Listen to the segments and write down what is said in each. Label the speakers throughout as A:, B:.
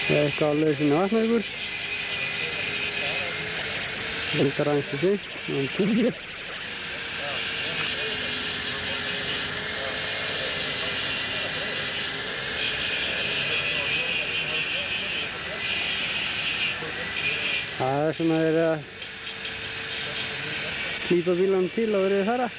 A: eitthvað á lausinni Vatnavíkur. Þetta aðeins til fyrst, tímir. Það svona verið að klípa bílunum til og verið að fara.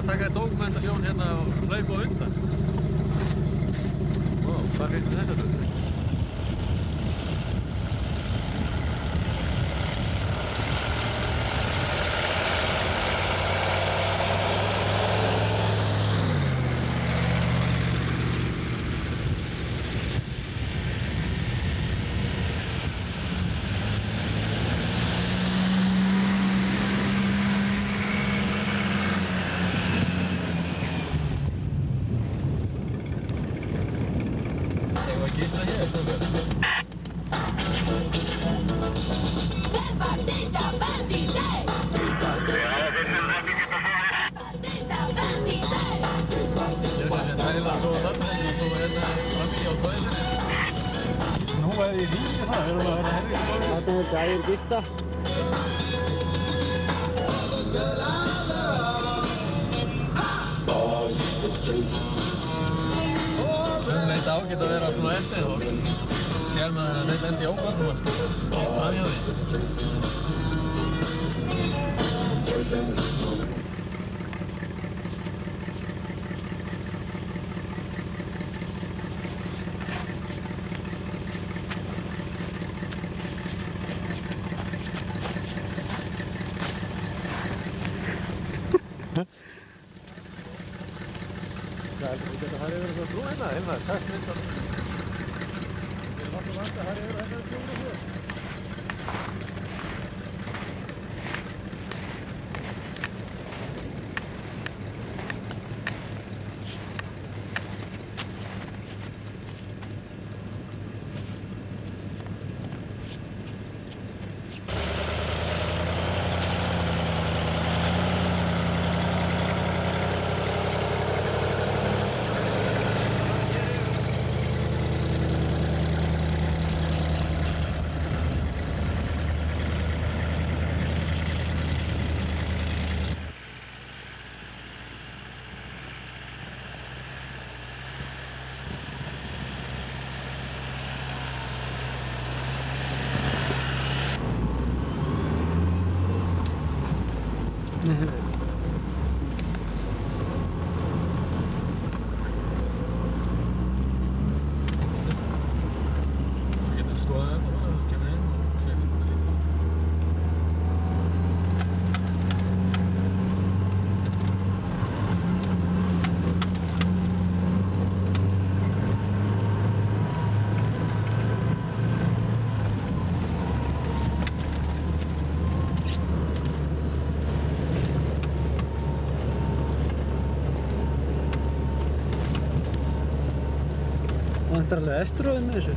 B: Taka dokumentasjón hérna og hlaupa á undan. Ó, hvað finnst þér þetta? Nú er ég líka það, við erum að vera herri.
A: Þetta er gæðin Gista.
B: Sumleit ágætt að vera svona eftir og sér maður að þetta endi ógöndum að stúða framhjá því. Það er ekki að það er yfir eitthvað brú hérna, takk myndan. Við erum alltaf vant að það er yfir hérna brúna hér.
A: Vantar alveg estróið með þessu.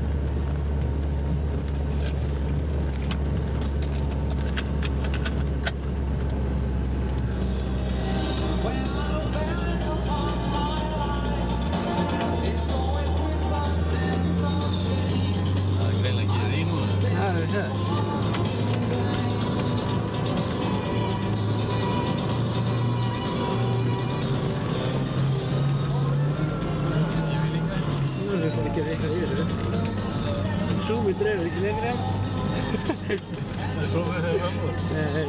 B: Það er greinilega ekki í núna.
A: Já, við séum. Ekki eitthvað yfir þessu. Súmið dreifur ekki lengra.
B: Súmið hefur fram úr?
A: Nei.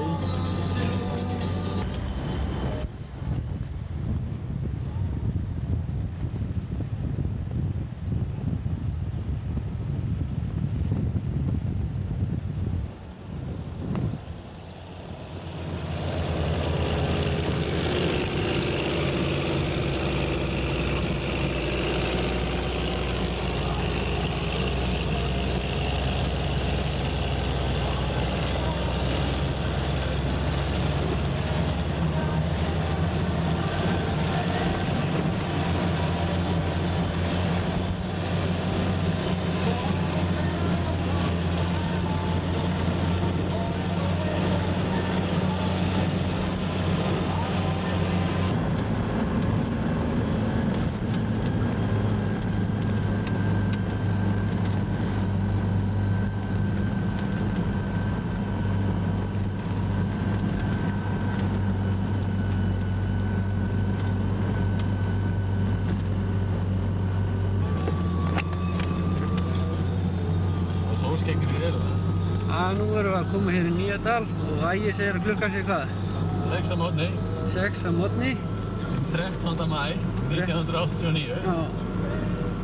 A: nú erum við að koma hér í Nýjadal og Ægir segir að klukkan sé hvað?
B: 6 að mótni.
A: 6 að morgni.
B: 13. maí 1989.
A: Já.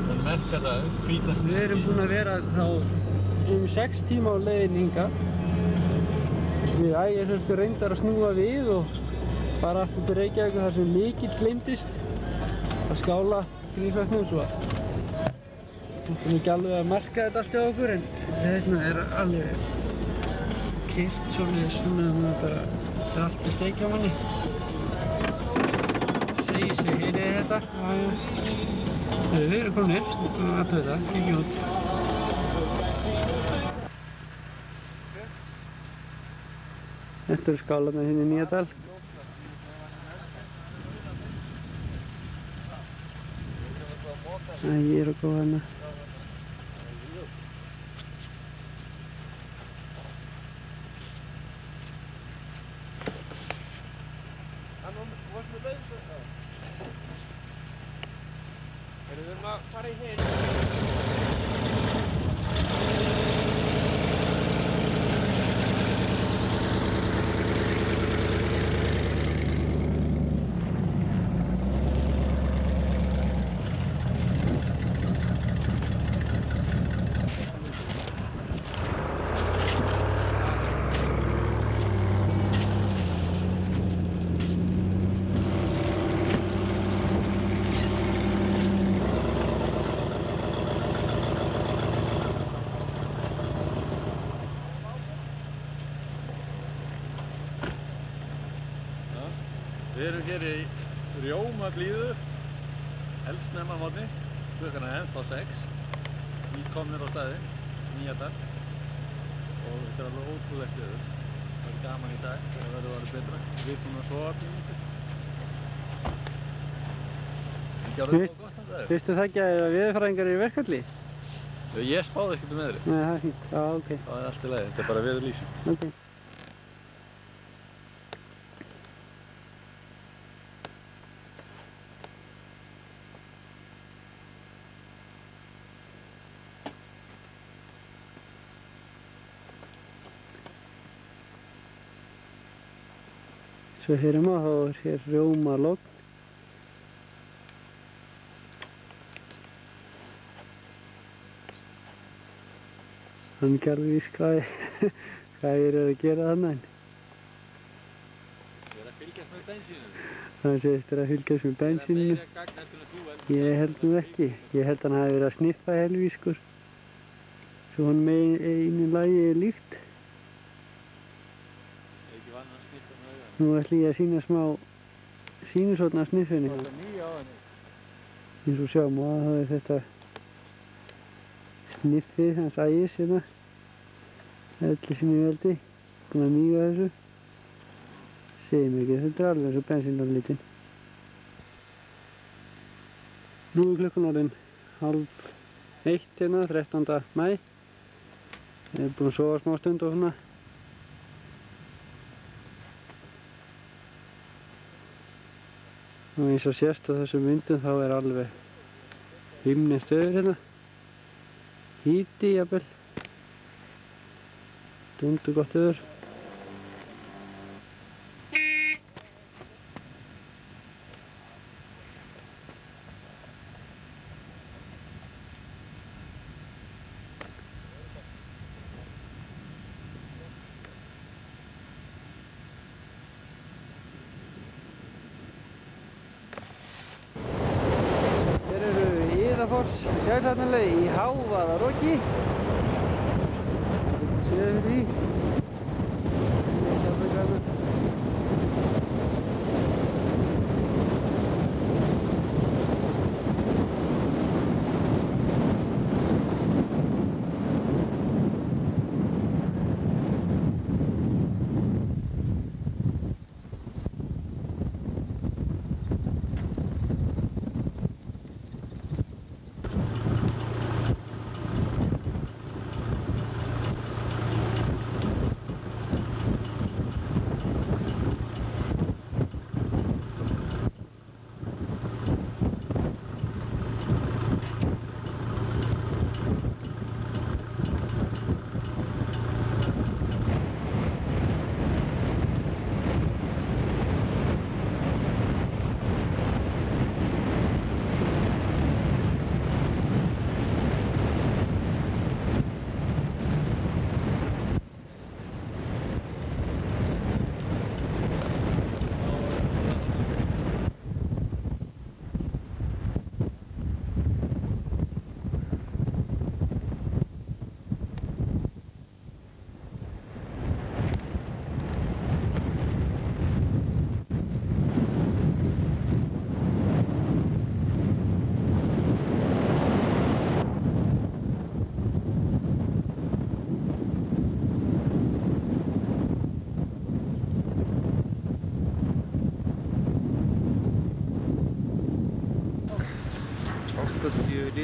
B: Það merka það, hvítast.
A: Við erum búin að vera þá 6 tíma á leiðinni hingað. Við Ægir reyndar að snúa við og fara aftur til Reykjavíkur þar sem mikill gleymdist að skála Grímsvötnum svo að við erum ekki alveg að marka þetta allt hjá okkur en þetta er alveg kyrrt svolítið svona bara þetta er allt í steik hjá manni segir sig, heyrið þetta við erum komin upp að þetta, kíkjum út þetta eru skálarnar hérna í Nýjadal Ægir og góða hana
B: Við erum að fara í hinn. Við erum hér í rjómablíðu, eldsnemma á morgni, klukkan er ennþá 6, nýkomnir á staðinn, Nýjadal og þetta er alveg ótrúlegt veður. Það verður gaman í dag, það verður að vera betra. Við erum búin að sofa pínlítið. Ekki árið svo gott að það er.
A: Vistu það ekki að veðurfræðingar eru í verkfalli?
B: Ég spáði ekkert um veðrið.
A: Nei, það er fínt. Já, ok.
B: Það er allt í lagi, þetta er bara veðurlýsing.
A: Ok. Svo hér þá er hér rjómalogn. Hann er ekki alveg viss hvað ég er að gera þarna en.
B: Ég er að fylgjast með bensíninu.
A: Það segist að fylgjast með bensíninu.
B: Það er meira gagn heldur en þú heldur.
A: Ég held nú ekki. Ég held að hann hafi verið að sniffa helvískur. Svo hann með einu lagi er líkt. Nú ætlum ég að sýna smá sýnishorn af sniffunni.
B: Það er nýja á henni.
A: Eins og sjáum og það er þetta sniffið hans Ægis hérna. Öllu sinni veldi. Búinn að míga þessu. Segir mér ekki, þetta er alveg eins og bensínlítinn. Nú er klukkan orðin 12:30 hérna, 13. maí. Ég er búinn að sofa smá stund og svona. Og eins og sést á þessum myndum þá er alveg himnin stöður hérna. Híti jafnvel. Dundu gott veður. Sjálfsvarnarlaug í hávaðaroki. Þetta séu því.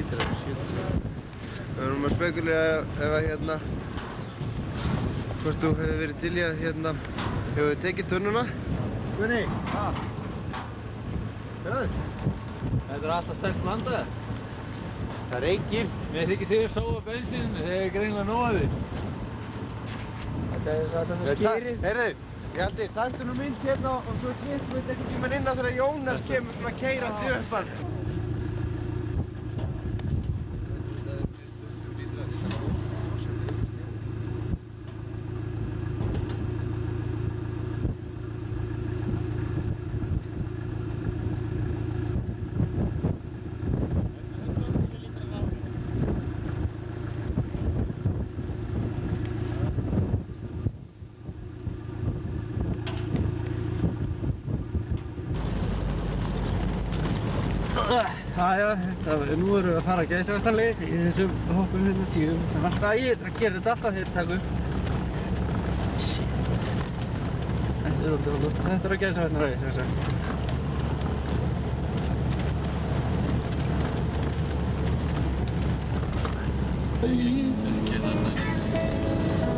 C: lítra, 70. Við erum að spekulera ef að hvort þú hefur verið til í að hefur við tekið tunnuna.
B: Gunni, hvað? Sjáðu? Þetta alltaf sterkt blandað.
C: Það reykir.
B: Mér þykir þið að sóa bensín, þegar ég greinilega nóg að því.
A: Þetta er með skýrið.
C: Heyrðu, ég haldi, taktu nú mynd og svo klippum við einhvern tímann inn á þegar Jónas kemur svona keyrandi upp hann.
A: Nú erum við að fara að Gæsavatnaleið í þessum hoppum hérna 10. En alltaf ég er að gera þetta alltaf þegar ég taka upp. Þetta er að Gæsavatnaleið, sem sagt.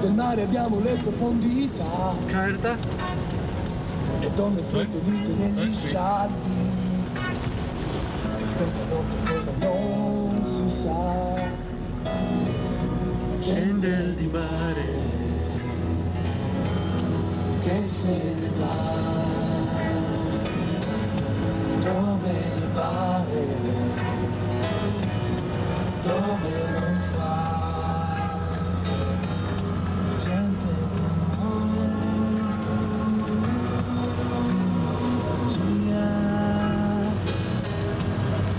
D: Del mare abbiamo le profondità.
A: Hvað er þetta?
D: E donne fluttuite negli scialli. Aspettano che cosa non si sa.
A: Scendel di mare
D: Che se ne va. Dove ne pare. Dove non sa. Gente che muore.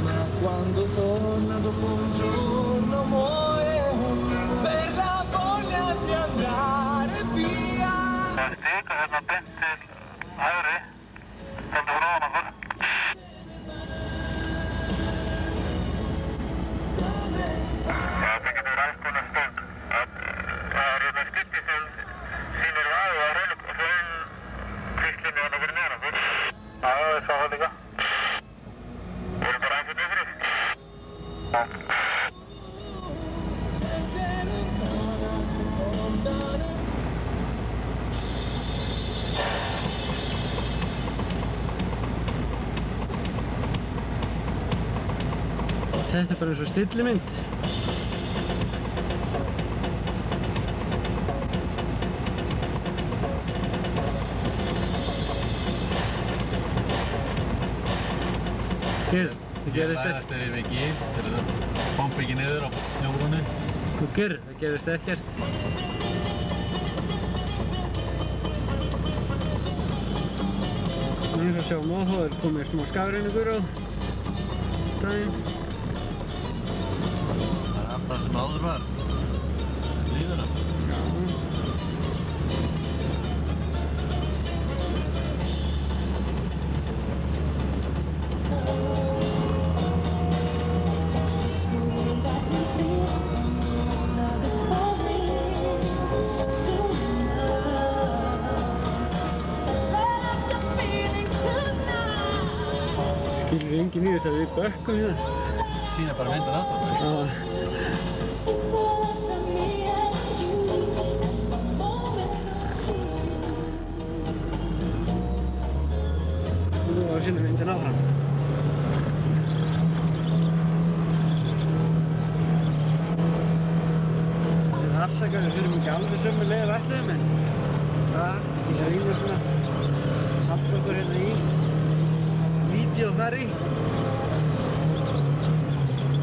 D: Ma quando torna dopo un giorno muore per la voglia di andare via.
B: Stíka hérna beint til hægri, stendur fyrir ofan okkur. Það getur rætt konar stöng. Það er hérna skipti sem sýnir vaðu á raunkristlinni hérna fyrir neðan okkur. Já, ég sá það líka. Við erum bara aðeins yfir. Já.
A: Þetta er bara eins og stillimynd. Það gerist ekkert.
B: Lærast yfir vegi, til að pompa ekki niður á snjóbrúnni.
A: Það gerist ekkert. Nú eins og sjáum á, þá er komið smá skafrenningur á daginn.
B: Það er alltaf sem áður var. Líðuna.
A: Já. Skilur enginn í þess að við bökkum hérna.
B: Sýna bara myndin aftur.
A: Já. Nú á að sýna myndin áfram. Við afsaka við fyrir ekki alveg sömu leið ætluðum en það, ég hef yfir svona haft okkur hérna í vídeó þar í.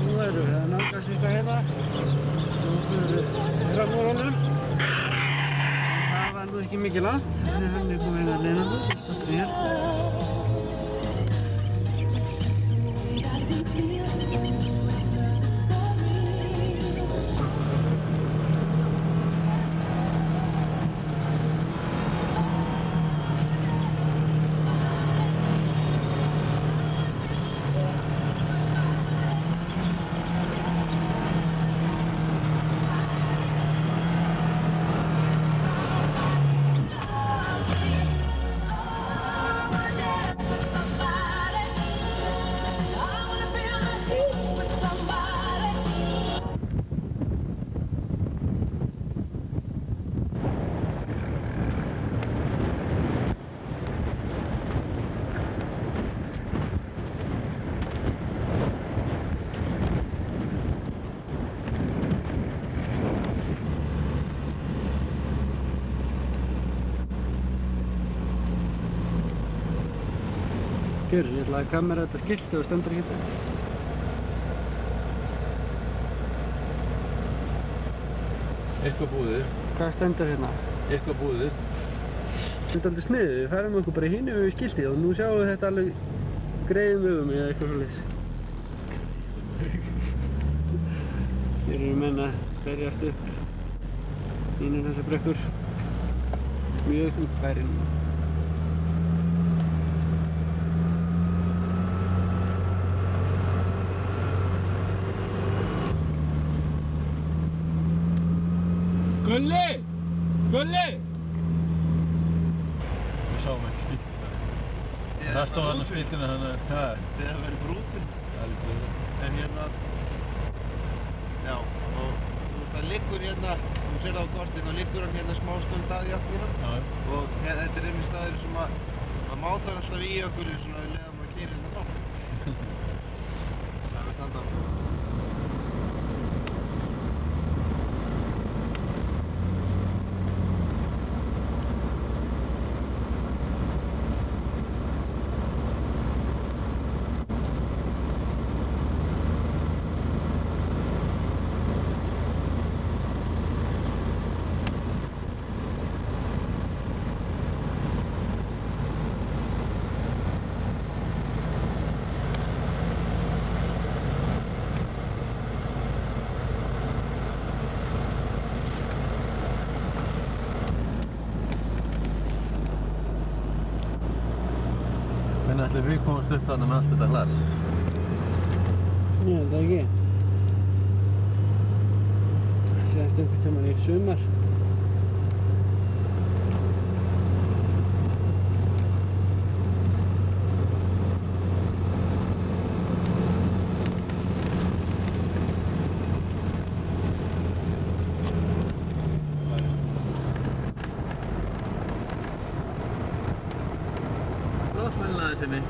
A: Nú erum við að nálgast eitthvað hérna. Nú erum við Hörðamórunum. Það var nú ekki mikið langt. Þannig að hann er komið hérna að neina nú. Þetta er hér. Hér, ég ætlaði að kamera þetta skilti og stendur ekki þetta.
B: Eitthvað búðir.
A: Hvað stendur hérna?
B: Eitthvað búðir.
A: Þetta er aldrei sniðið, við færum okkur bara hinu við skiltið og nú sjáum við þetta alveg greiðum augum eða eitthvað svoleiðis. Hér eru menn að berjast upp inn í þessar brekkur. Mjög þungfærin.
C: Gulli! Gulli!
B: Við sáum ekki skiltið. Það stóð hann á skiltinu þannig að
C: Þegar það verið brútin.
B: það er lítið.
C: En hérna, já, og þú veist það liggur hérna, þú sér það á kortinu, og liggur hann hérna smástund að í áttina.
B: Já.
C: Og hérna, þetta er einnig staður sem að mátar alltaf í okkur svona við leiðum að keyra hérna frá. Það er standa á.
B: Hvernig ætlum við komast upp þarna með allt þetta glas?
A: Ég held það ekki. Sérst einhvern tímann í sumar.
B: Losmælnaði sinni.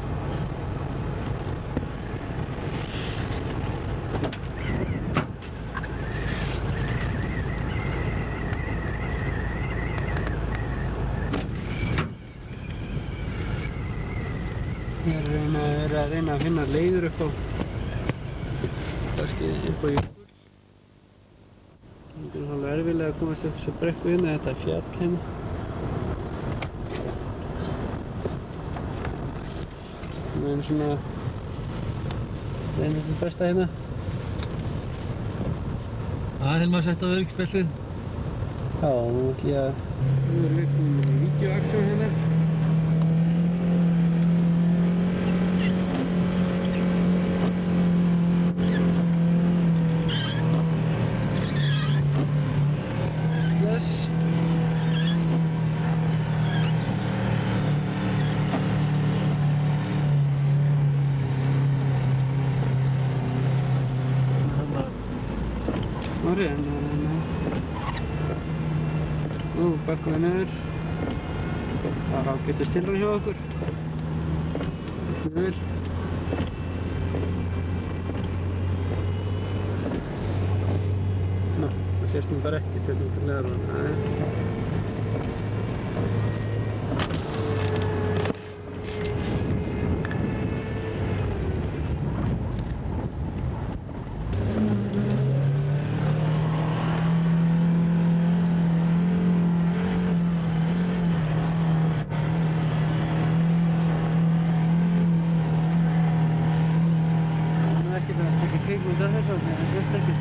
A: Ég er að reyna að finna leiður upp á kannski upp á jökul. Það er alveg erfiðlega að komast upp þessu brekku hérna, þetta er fjall hérna. Við erum svona að reyna þetta besta hérna.
B: Hilmar sett á öryggisbeltið.
A: Já, nú ætlum ég að nú erum við komin í vídeoaksjón hérna. Yes. Snorri, nú bakkum við niður. Það er ágætis tilraun hjá okkur. Niður. Ná, það sést nú bara ekki til þetta leðar. Kvikmynd af þessu, það sést ekki.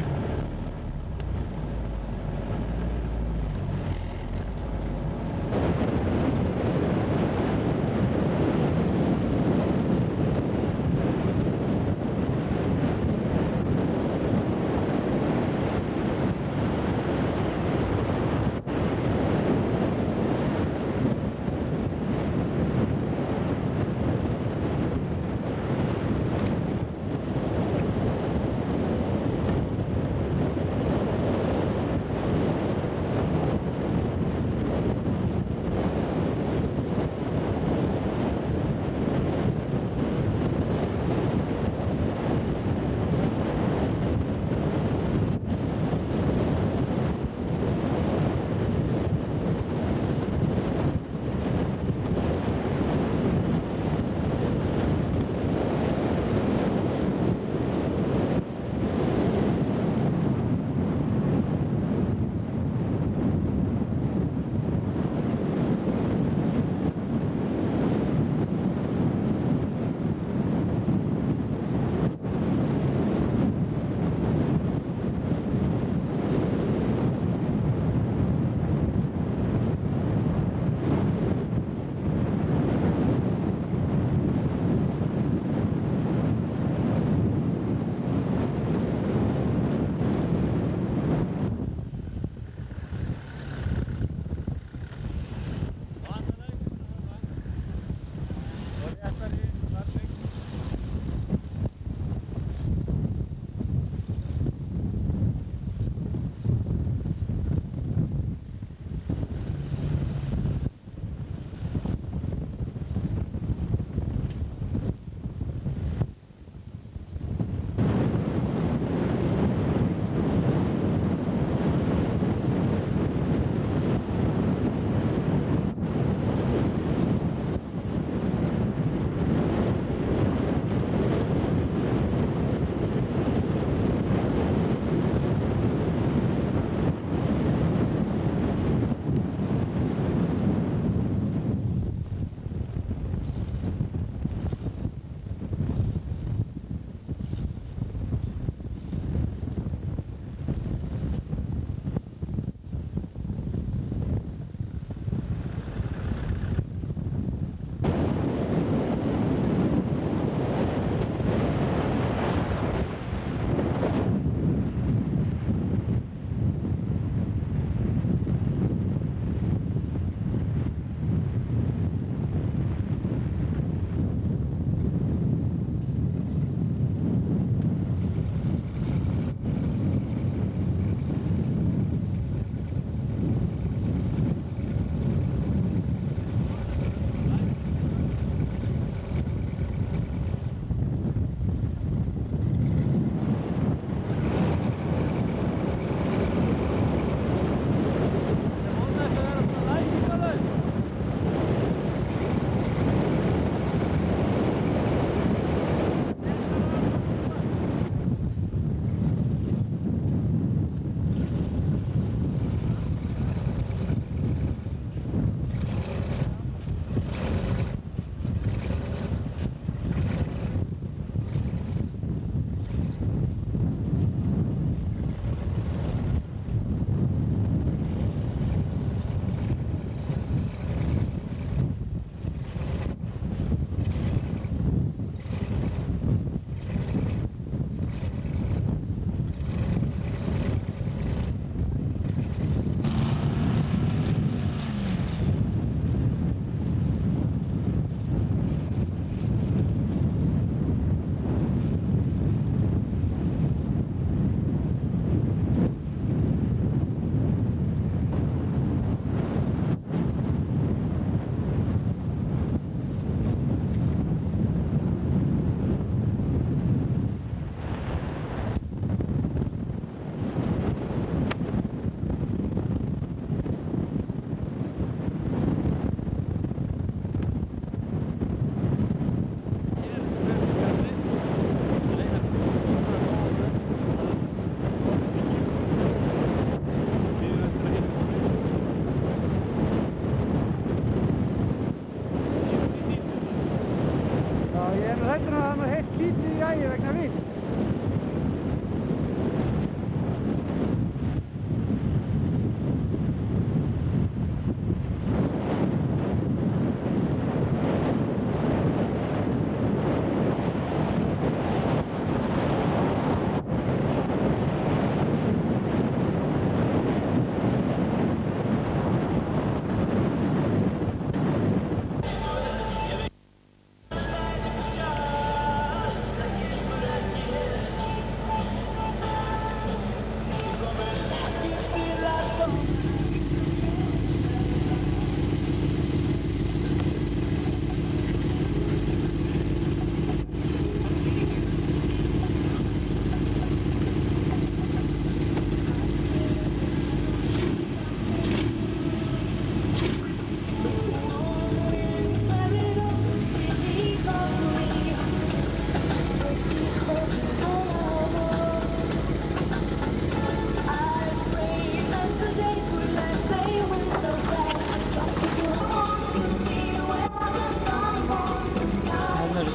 A: lítið í ægi vegna vinds.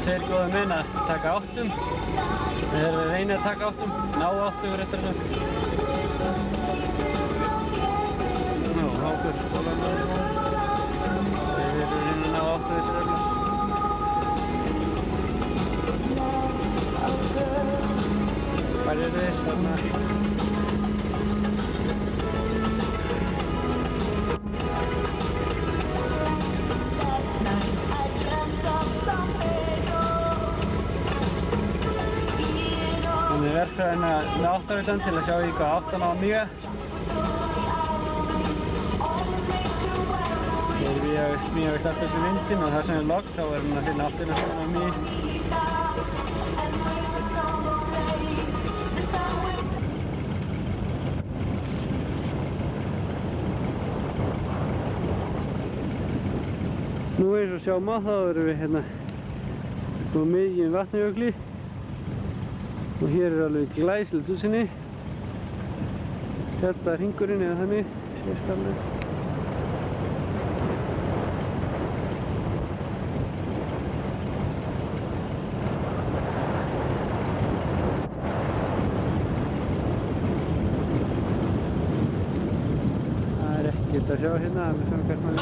A: Þeir góðu menn að taka áttum. Þeir eru að reyna að taka áttum, ná áttum réttar sagt. Nú, Hákur, Bólandur. Þeir eru að reyna að ná áttum þessu regla. Hvar eru þeir? Þarna. Þannig verkfræðin með áttavitan til að sjá í hvað áttan á mjög. Þegar við smíðum við starta upp í vindin og það sem er logg þá er hann að finna áttina svona á mjög. Nú eins og sjáum á þá erum við hérna á miðjum Vatnajökli. Og hér er alveg glæsilegt útsýni. Þetta er hringurinn eða þannig, sést alveg. Það er ekkert að sjá hérna, alveg svona hvert maður.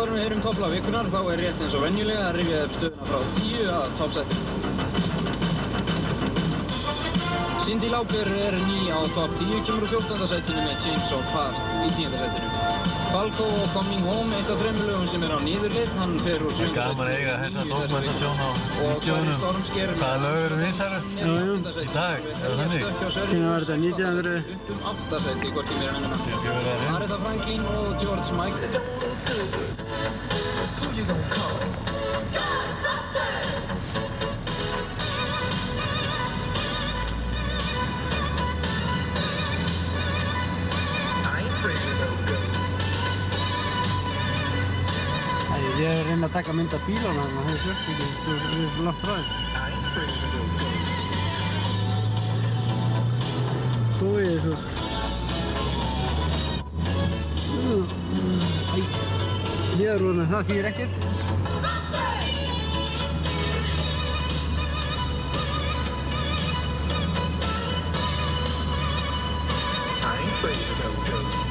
E: Við heyrum topplag vikunar, þá er rétt eins og venjulega að rifja upp stöðuna frá 10 að toppsætinu. Cyndi Lauper er ný á topp 10, kemur úr 14. sætinu með Chains of Heart í 10. sætinu. Falco og Coming Home, eitt af 3 lögum sem er á niðurlið, hann fer úr 7. sætinu.
B: Gaman að eiga þessa dokumentasjón á vídeónum. Hvaða lög eru vinsælust í dag? Er það þannig?
A: Hvernig var þetta? 1900?
E: Upp 8 sæti, hvorki meira en minna. Aretha Franklin og George Michael.
D: Who you gonna call? Ghostbusters! I ain't afraid of no ghosts.
A: Ég er að reyna að taka mynd af bílana þarna, það er slögt ekki, það er svo langt frá þeim.
D: I ain't afraid of no ghosts.
A: Búið svo. Hliðarrúðuna, það þýðir ekkert.
D: I ain't afraid of no ghosts.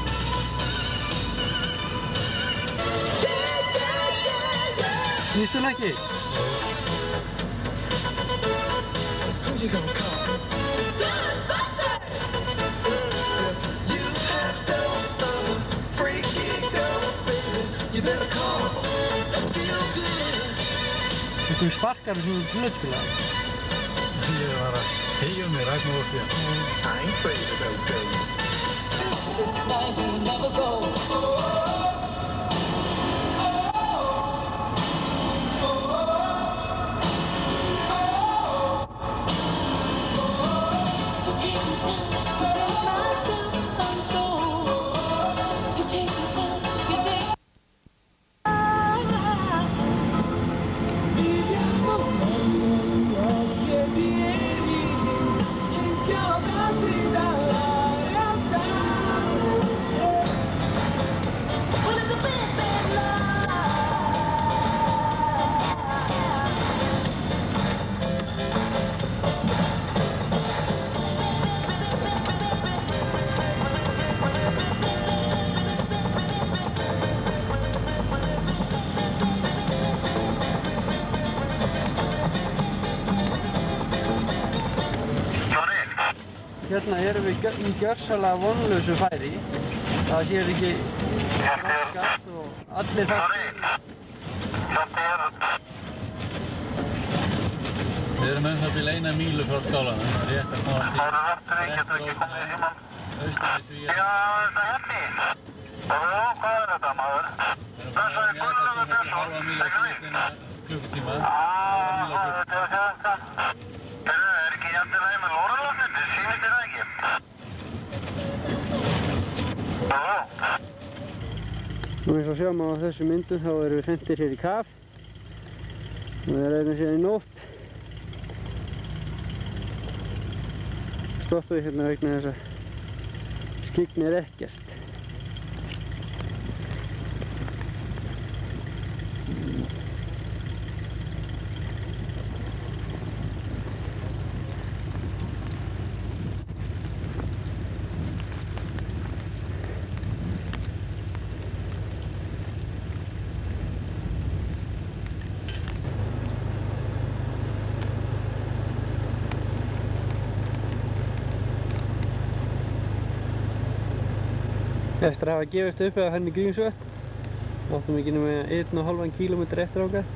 A: Snýst hún ekki?
D: Who you gonna call? Ghostbusters! You have those freaky ghosts, baby. You better call. Feel good.
A: Þú sparkar þessu hlutspilaðar.
B: Ég var að heyja mig Ragnarok
D: I
B: hér.
D: ain't afraid of no ghosts.
F: This night will never go.
G: Viviamo solo
A: hérna erum við í gjörsamlega vonlausu færi. Það sér ekki raskast og allir fastir.
B: Við erum til 1 mílu frá skálanum, rétt að koma til austan við Svíar.
G: Hvað er þetta, maður?
B: Við erum bara í halva mílu síðustina klukkutíma.
G: Þetta er þetta. Er ekki jafnvel með lóðalofnindi? Sýnir þér það ekki?
A: Nú eins og sjáum á þessum myndum þá erum við hrendir hér í kaf. Við erum síðan í nótt. Stoppaði hérna vegna þess að skyggni er ekkert. Eftir að hafa gefist upp eða henni Grímsvötn áttum við ekki nema 1,5 kílómetra eftir ákvað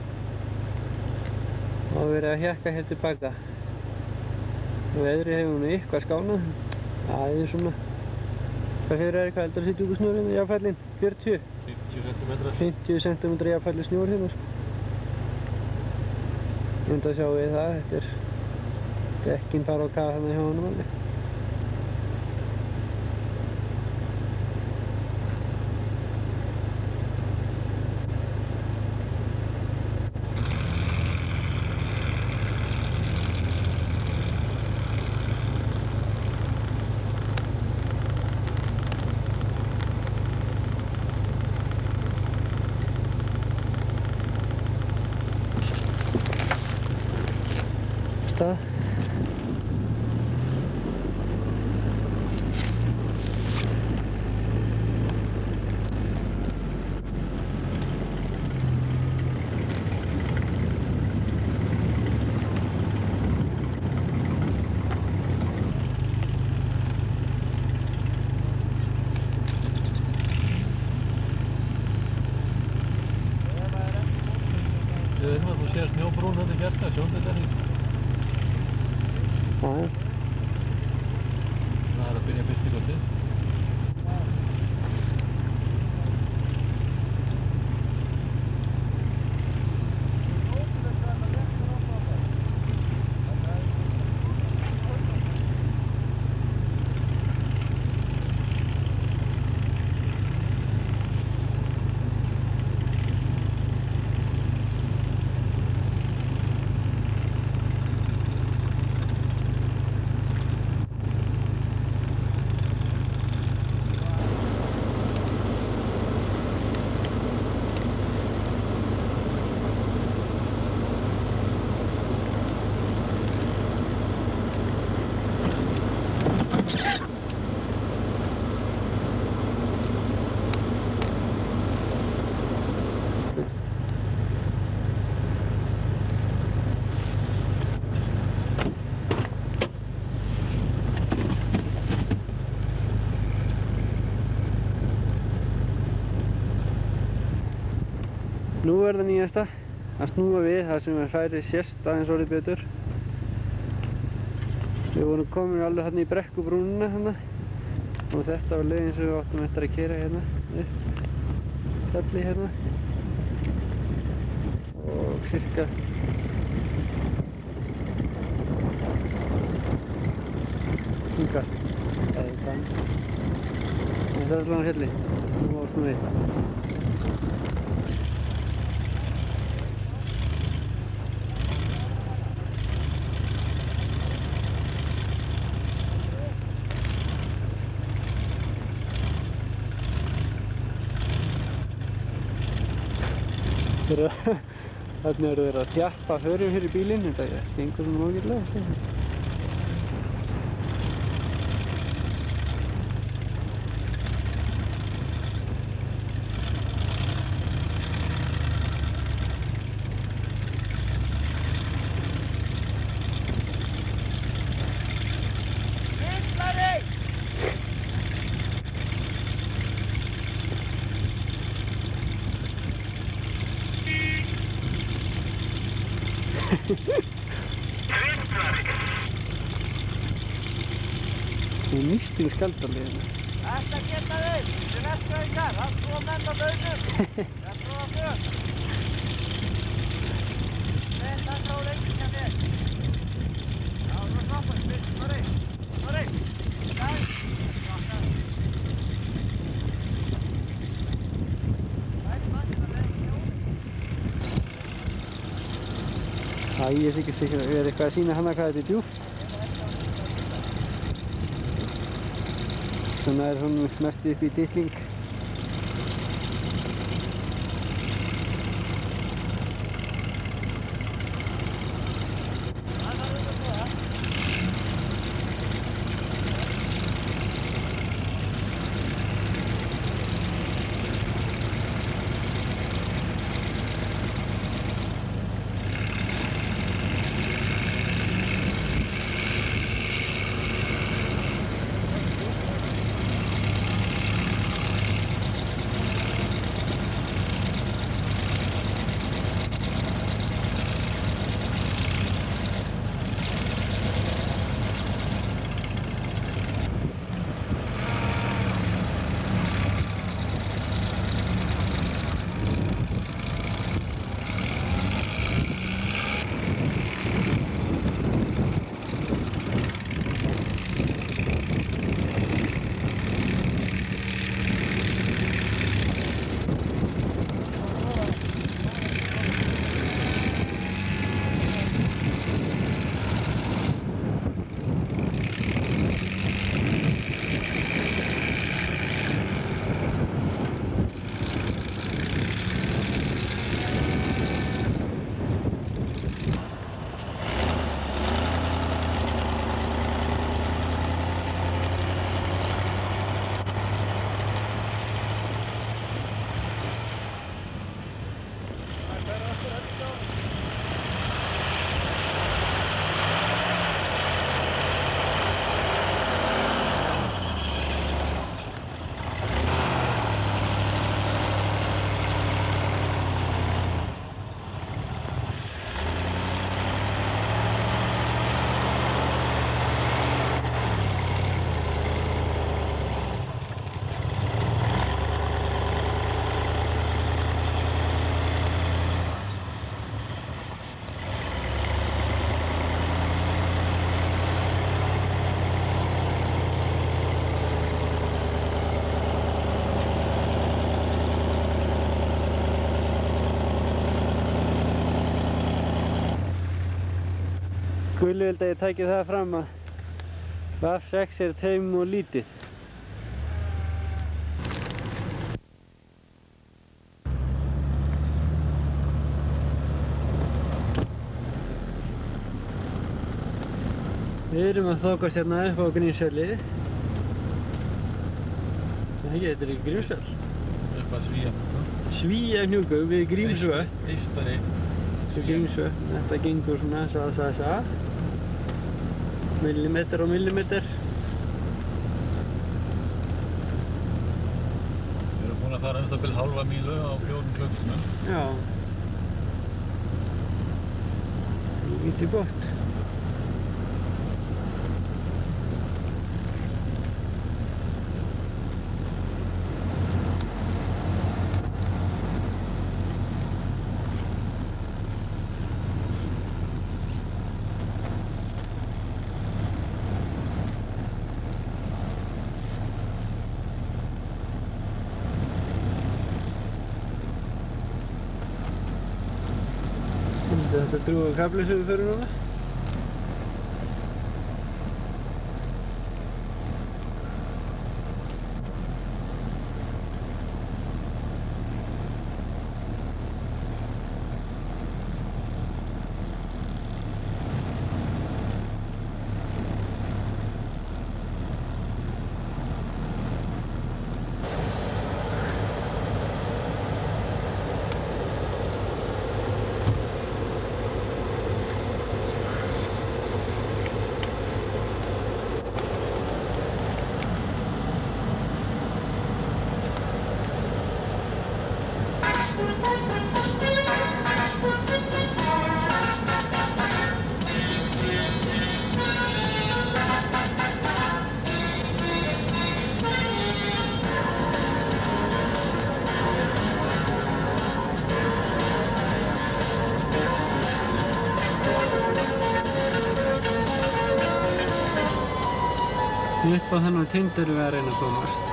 A: og verið að hjakka hér tilbaka. Veðrið hefur nú eitthvað skánað, aðeins svona hvað hefur hvað heldur að sitja út úr snjórinn í jáfnfallin? 40? 50 cm jáfnfalli snjór hérna sko. Enda sjáum við það, þetta er dekkin fara á kaf hérna hjá honum alveg. Stað.
B: Við erum að þú sér snjóbrún hérna í fjarska, sjóndið þenni.
A: Já.
B: Það að byrja að byrja góttið.
A: Nú er það nýjasta að snúa við þar sem hræri sést aðeins orðið betur. Við vorum komin alveg hérna í brekkubrúnina hérna og þetta var leiðin sem við áttum eftir að keyra hérna upp fjallið hérna og cirka hingað eða þann. Þetta er allavega fjallið. Nú var snúið við. Þarna eru þeir að þjappa förum fyrir bílinn, þetta gengur svona ágætlega.
G: Gíslari!
A: Það er nýstin skaldalið hérna.
C: Þetta geta þið! Þið verður ykkar! Það er svo menn á launum! Það er svo að fjöld! Þetta er frá lengi hjá þér! Já, þú er stoppað! Sorry! Sorry! Nei!
A: Ég er sikkert sikker að við erum eitthvað að sýna hana hvað þetta er djúpt. Svona er hún mest upp í dilling. Gulli vildi að ég tæki það fram að VF6 er taum og lítið. Við erum að þokast hérna upp á Grímsfjalli. Nei, þetta er ekki Grímsfjall.
B: Upp að Svíahnúku.
A: Svíahnúku við Grímsvötn.
B: Eistari.
A: Grímsvötn. Þetta gengur svona sa. Millimeter og millimeter.
B: Við erum búin að fara um það bil hálfa mílu á 4 klukkutímum.
A: Já. Lítið gott. Þetta er drúga kafli sem við förum núna. Upp á þennan tind erum við að reyna að komast.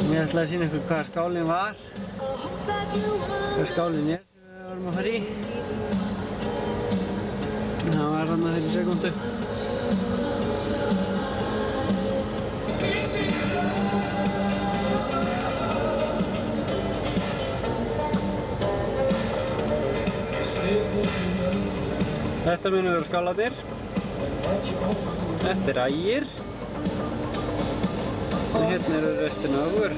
A: Ég ætlaði að sýna ykkur hvað skálinn var, hvað skálinn er sem við varum að fara í. Það var þarna fyrir sekúndu. Þetta munu vera skálarnir. Þetta er ægir. Og hérna eru restina af okkur.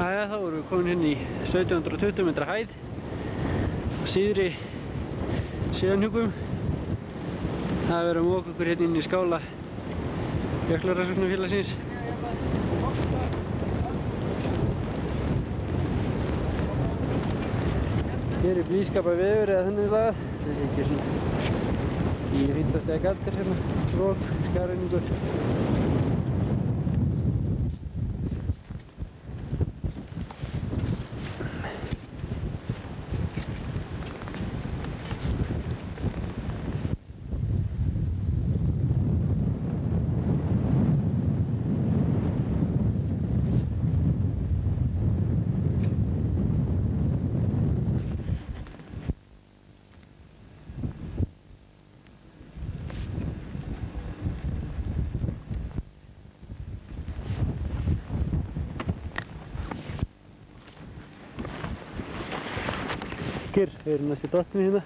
A: Jæja, þá erum við komin hérna í 1720 metra hæð á síðri síðanhjúpum. Það er verið að móka okkur hérna inn í skála Jöklarannsóknarfélagsins. Hér er blíðskapar veður eða þannig lagað. Það er ekki svona 10-15 steg kaldir hérna, rok, skafrenningur. Við erum næstu dottinu hérna.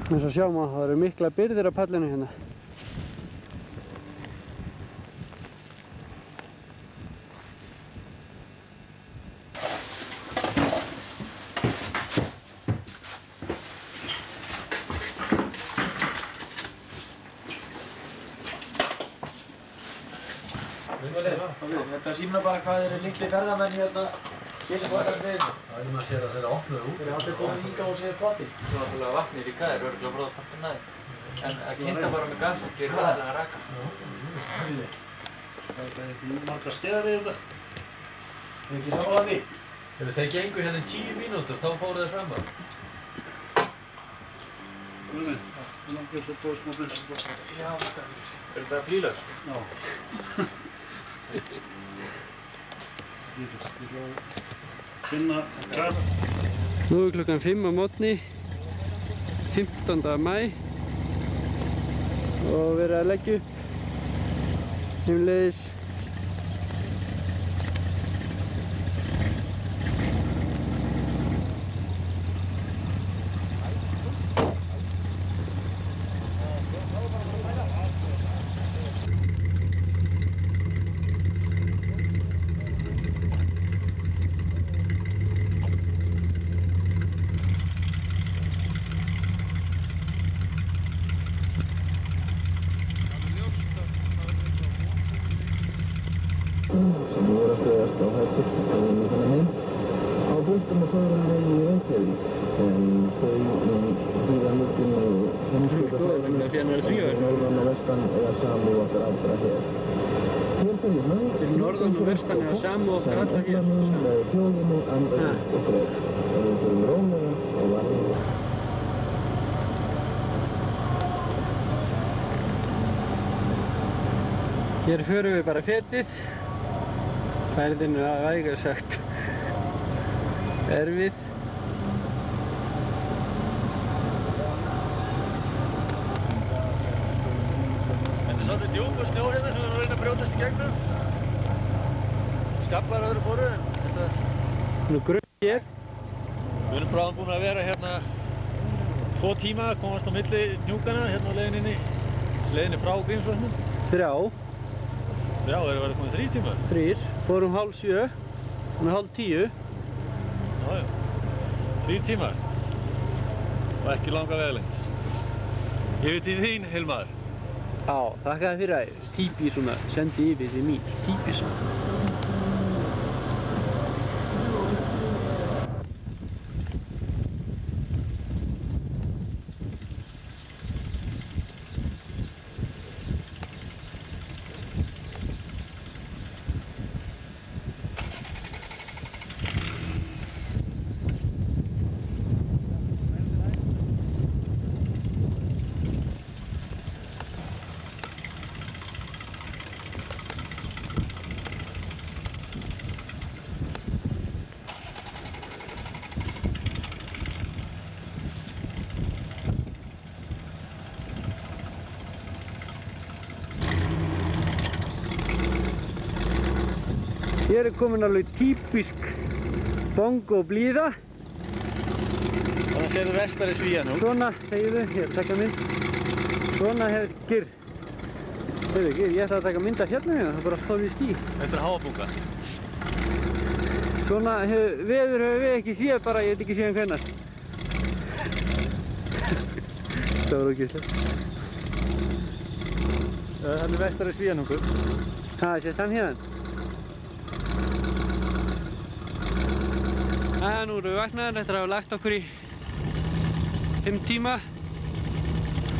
A: Eins og sjá má, það eru mikla byrðir á pallinu hérna.
D: Þetta sýna bara hvað eru litli ferðamenn hérna hér sem vakar við.
B: Það er maður sér að þeirra opnuðu út.
D: Þeir eru allir komin hingað og séð plati.
E: Svo náttúrulega vatnið líka er örgulega bróða partur næði. En að kynna bara með gas og gera það að raka.
B: Það er ekki marga stegar í þetta.
D: Það er ekki samanlega því.
B: Þegar þeir gengu hérna í 10 mínútur, þá fóru þeir fram bara.
C: Það langar svo búið smá bensín.
E: Já, er þetta flýlags?
C: Já.
B: Finna kraft.
A: Nú er klukkan 5 á morgni, 15. maí og verið að leggja upp heimleiðis.
D: Sem voru að skrifast á hættur þannig heim á Búldum og Fögrunarvegi í Reykjavík en þau hlýða mikinn og heimskipafæðum norðan og vestan eða samúð okkar allra hér.
A: Til norðan og vestan eða samúð okkar allra hér.
D: Með þjóðinu, andast og fröð. Og við fyrir rólega og varlega.
A: Hér förum við bara fetið. Færðin er vægast sagt erfið.
B: Þetta er svolítið djúpur snjór hérna sem við erum að reyna að brjótast í gegnum. Skaflar öðru fóru en þetta...
A: Nú grunn hér.
B: Við erum bráðum búin að vera hérna 2 tíma að komast á milli hnjúkana hérna á leiðinni frá Grímsvötnum.
A: 3.
B: Já, það verið komið 3 tímar.
A: 3. Fórum 8:30, hann er 9:30.
B: Já. 3 tímar. Og ekki langa vegalengd. Yfir til þín, Hilmar.
A: Já, þakka þér fyrir að típi svona, sendi yfir þessi mín. Típi svona. Hér er komin alveg típisk bongo blíða.
B: Þannig séðu vestari Svíanúk.
A: Svona, þegiðu, hér, taka mynd. Svona hefur Gyrr. Heyrðu, Gyrr, ég ætla að taka mynd af hérna hérna, það er bara að stóla í ský.
B: Þetta er háabunga.
A: Svona veður höfum við ekki séð bara, ég veit ekki séð hvenær. Það var ógeðslegt.
B: Það er vestari Svíanúkur.
A: Ha, sést hann hérna? Nú erum við vaknaðir eftir að hafa lagt okkur í 5 tíma.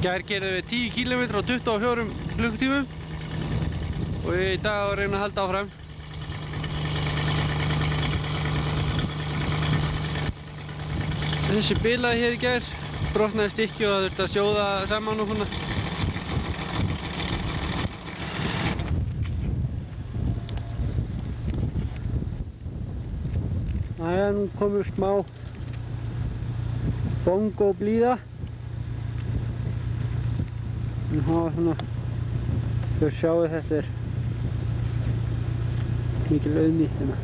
A: Gær gerðum við 10 km á 24 klukkutímum og í dag að reyna að halda áfram. Þessi bilaði hér í gær, brotnaði stykki og það þurfti að sjóða saman og svona. Næja, nú komum við smá bongo blíða. En það var svona, þau sjáu þetta er mikil auðni hérna.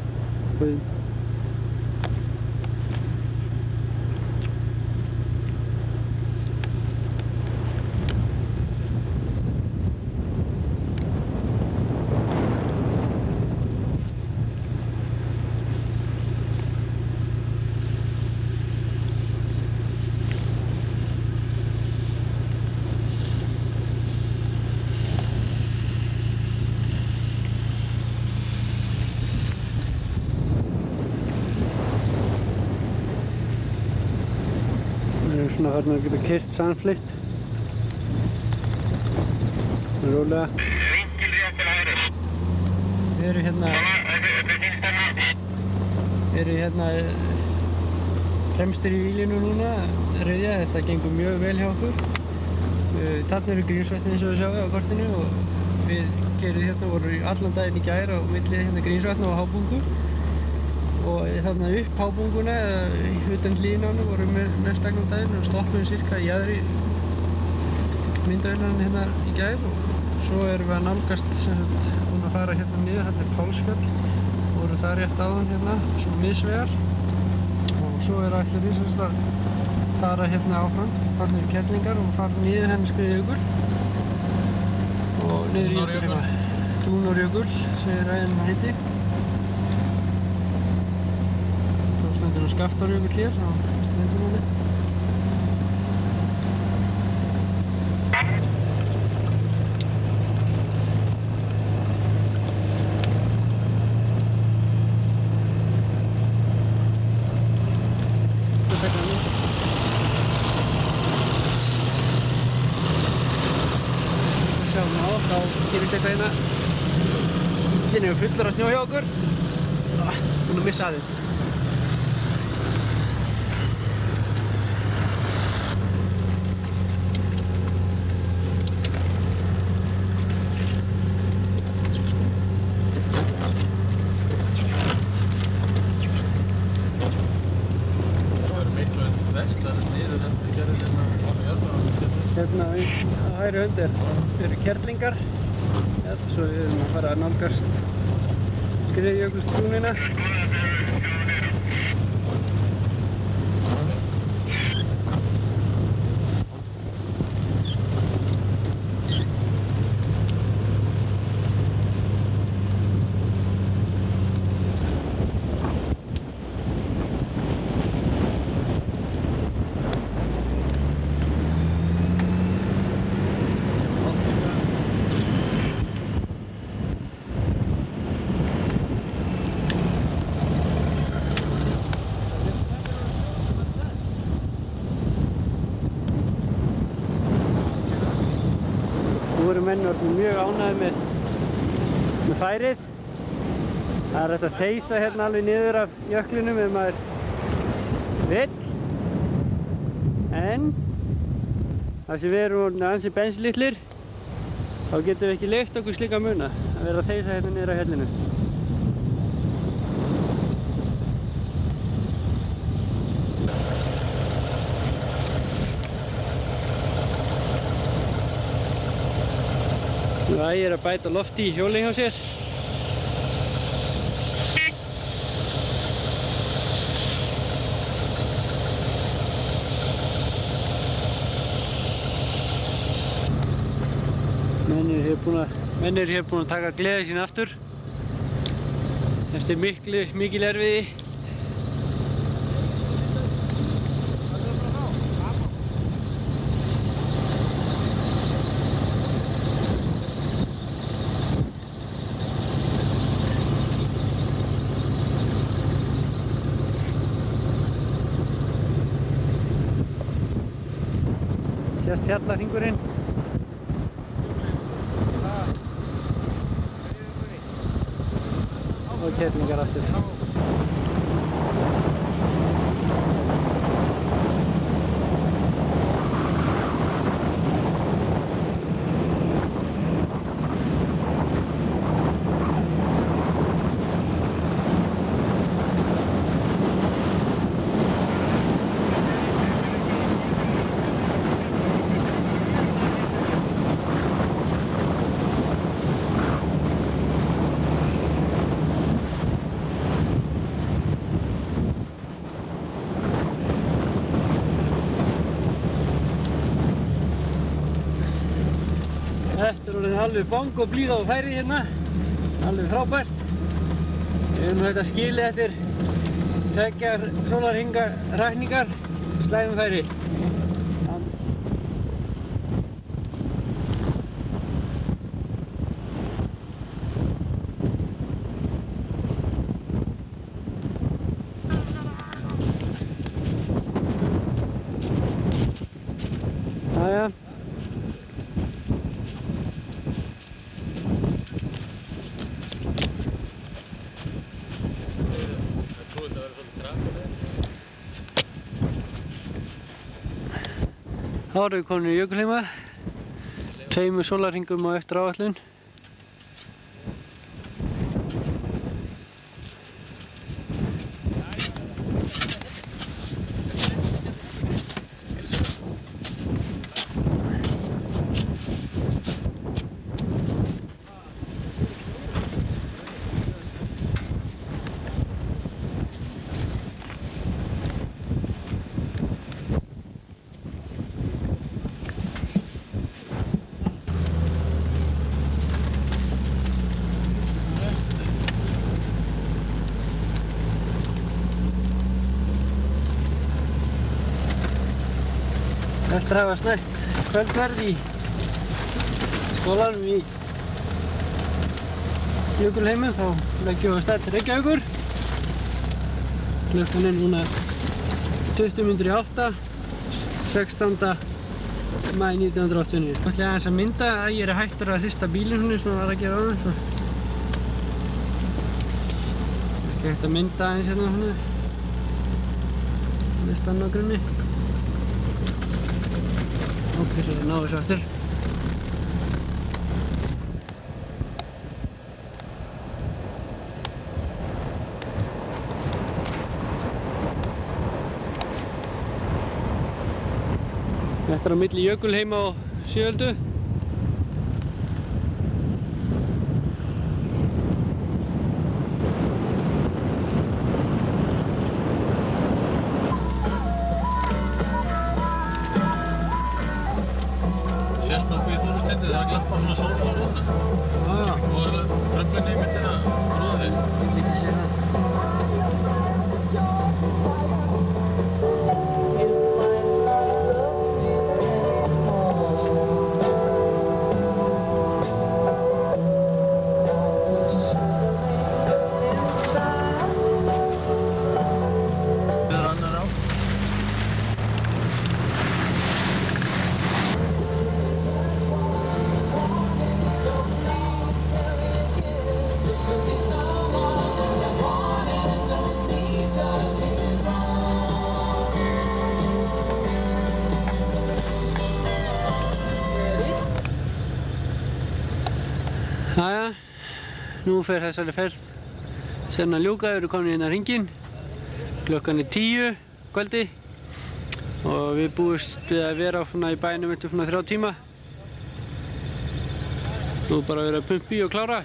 A: Svona þarna að geta keyrt samfleytt. Rólega.
G: Vinkil rétt til hægri.
A: Við erum hérna... Við erum hérna fremstir í vílinu núna, rauðja. Þetta gengur mjög vel hjá okkur. Þarna eru Grímsvötnin eins og við sjáum á kortinu og við keyrðum hérna, vorum allan daginn í gær á milli hérna Grímsvötna og Hábungu. og þarna upp hábunguna eða utan hlíðinni vorum við mest allan daginn og stoppuðum cirka í jaðri myndavélarinnar hérna í gær og svo erum við að nálgast búin að fara hérna niður, þetta er Pálsfjall, vorum það rétt áðan hérna, svo miðsvegar og svo ætlum við að fara hérna áfram, þarna eru Kerlingar og fara niður henni Skriðjökul og niður í ykkur hérna Túnárjökul, segir ræðin heiti. Svo stendur hann Skaftárjökull hér á strendumanni. Sjáum við á, þá gerist eitthvað hérna. Bíllinn er fullur af snjó hjá okkur. Búin að missa aðeins.
B: Það eru miklu vestlar niður en við gerðum
A: Hérna á hægri hönd eru Kerlingar. Svo við erum að fara að nálgast Skriðjökulsbrúnina. Nú eru menn orðnir mjög ánægðir með færið. Það er hægt að þeysa hérna alveg niður af jöklinum ef maður vill. En þar sem við erum orðnir ansi benslitlir, þá getum við ekki leyft okkur slíka muna að vera að þeysa hérna niður af hellinu. Ægir er að bæta lofti í hjólið hjá sér. Menn eru hér búin að taka gleði sín aftur eftir mikil erfiði. Sést fjallarhringurinn. Og Kerlingar aftur. Þetta er orðin alveg bang og blíð á færi hérna, alveg frábært. Við erum þetta skilið eftir 2 sólarhringa hrakningar í slægum færi. Jæja. Þá erum við komin í Jökulheima, 2 sólarhringum á eftir áætlun. draga snætt kvöldverð í skólanum í Jökulheimum, þá leggjum við af stað til Reykjavíkur. Klukkan er núna 8:20, 16. maí 1989. Ég ætla aðeins að mynda að ég er hættur að hrista bílinn svona sem var að gera áðan. Ekki hægt að mynda aðeins hérna svona með stann á grunni. Ok, svo það náðu þessu aftur. Þetta er á milli Jökulheima og Sjööldu.
B: Sést nokkuð í Þórusteindi þegar það glampar svona sól á róðuna. Og tröflinni í myndina róðri.
A: Ég get ekki séð það. Jæja, nú fer þessari ferð senn að ljúka, við erum komin hérna hringinn. Klukkan er 10 kvöldi og við búumst við að vera svona í bænum eftir svona 3 tíma. Nú bara að vera að pumpa í og klára.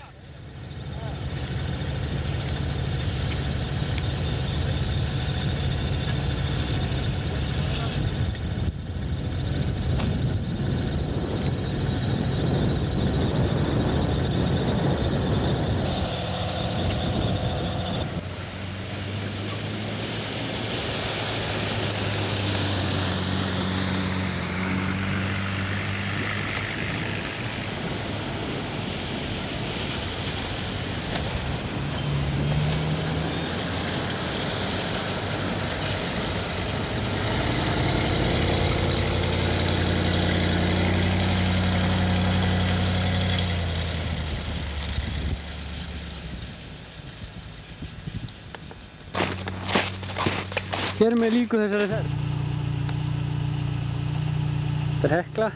A: Hér með líku þessari ferð. Þetta er Hekla.